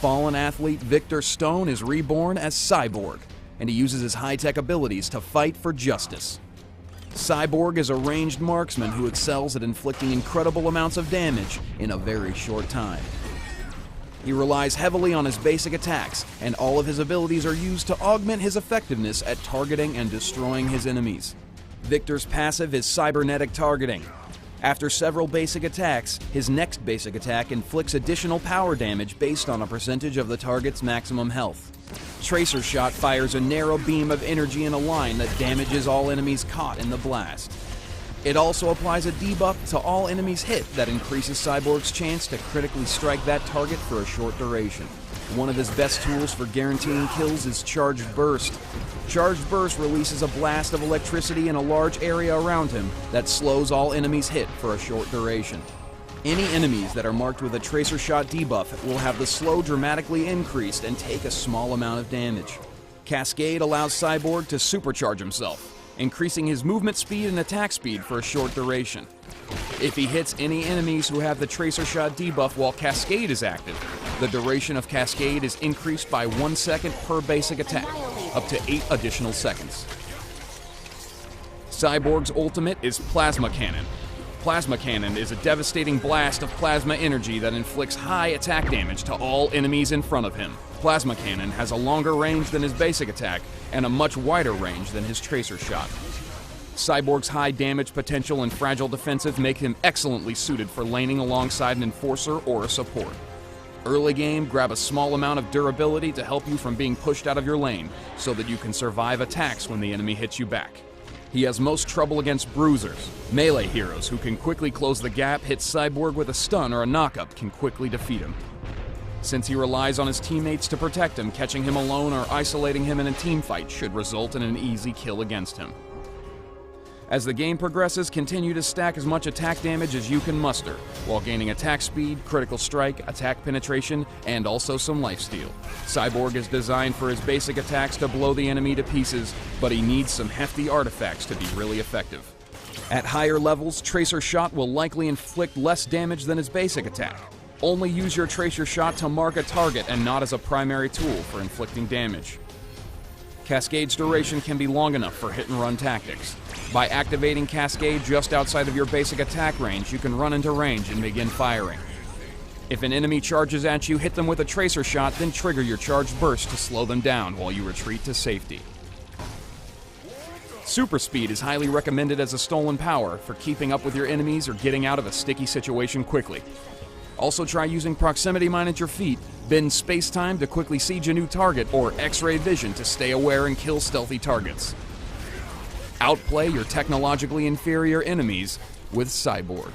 fallen athlete Victor Stone is reborn as Cyborg, and he uses his high-tech abilities to fight for justice. Cyborg is a ranged marksman who excels at inflicting incredible amounts of damage in a very short time. He relies heavily on his basic attacks, and all of his abilities are used to augment his effectiveness at targeting and destroying his enemies. Victor's passive is cybernetic targeting. After several basic attacks, his next basic attack inflicts additional power damage based on a percentage of the target's maximum health. Tracer Shot fires a narrow beam of energy in a line that damages all enemies caught in the blast. It also applies a debuff to all enemies hit that increases Cyborg's chance to critically strike that target for a short duration. One of his best tools for guaranteeing kills is Charged Burst. Charged Burst releases a blast of electricity in a large area around him that slows all enemies hit for a short duration. Any enemies that are marked with a Tracer Shot debuff will have the slow dramatically increased and take a small amount of damage. Cascade allows Cyborg to supercharge himself, increasing his movement speed and attack speed for a short duration. If he hits any enemies who have the Tracer Shot debuff while Cascade is active, the duration of Cascade is increased by 1 second per basic attack, up to 8 additional seconds. Cyborg's ultimate is Plasma Cannon. Plasma Cannon is a devastating blast of plasma energy that inflicts high attack damage to all enemies in front of him. Plasma Cannon has a longer range than his basic attack and a much wider range than his Tracer Shot. Cyborg's high damage potential and fragile defensive make him excellently suited for laning alongside an enforcer or a support. Early game, grab a small amount of durability to help you from being pushed out of your lane so that you can survive attacks when the enemy hits you back. He has most trouble against bruisers. Melee heroes who can quickly close the gap, hit Cyborg with a stun or a knockup can quickly defeat him. Since he relies on his teammates to protect him, catching him alone or isolating him in a teamfight should result in an easy kill against him. As the game progresses, continue to stack as much attack damage as you can muster, while gaining attack speed, critical strike, attack penetration, and also some lifesteal. Cyborg is designed for his basic attacks to blow the enemy to pieces, but he needs some hefty artifacts to be really effective. At higher levels, Tracer Shot will likely inflict less damage than his basic attack. Only use your Tracer Shot to mark a target and not as a primary tool for inflicting damage. Cascade's duration can be long enough for hit-and-run tactics. By activating Cascade just outside of your basic attack range, you can run into range and begin firing. If an enemy charges at you, hit them with a Tracer Shot, then trigger your Charged Burst to slow them down while you retreat to safety. Super Speed is highly recommended as a stolen power for keeping up with your enemies or getting out of a sticky situation quickly. Also try using Proximity Mine at your feet, bend space-time to quickly siege a new target, or X-ray vision to stay aware and kill stealthy targets. Outplay your technologically inferior enemies with Cyborg.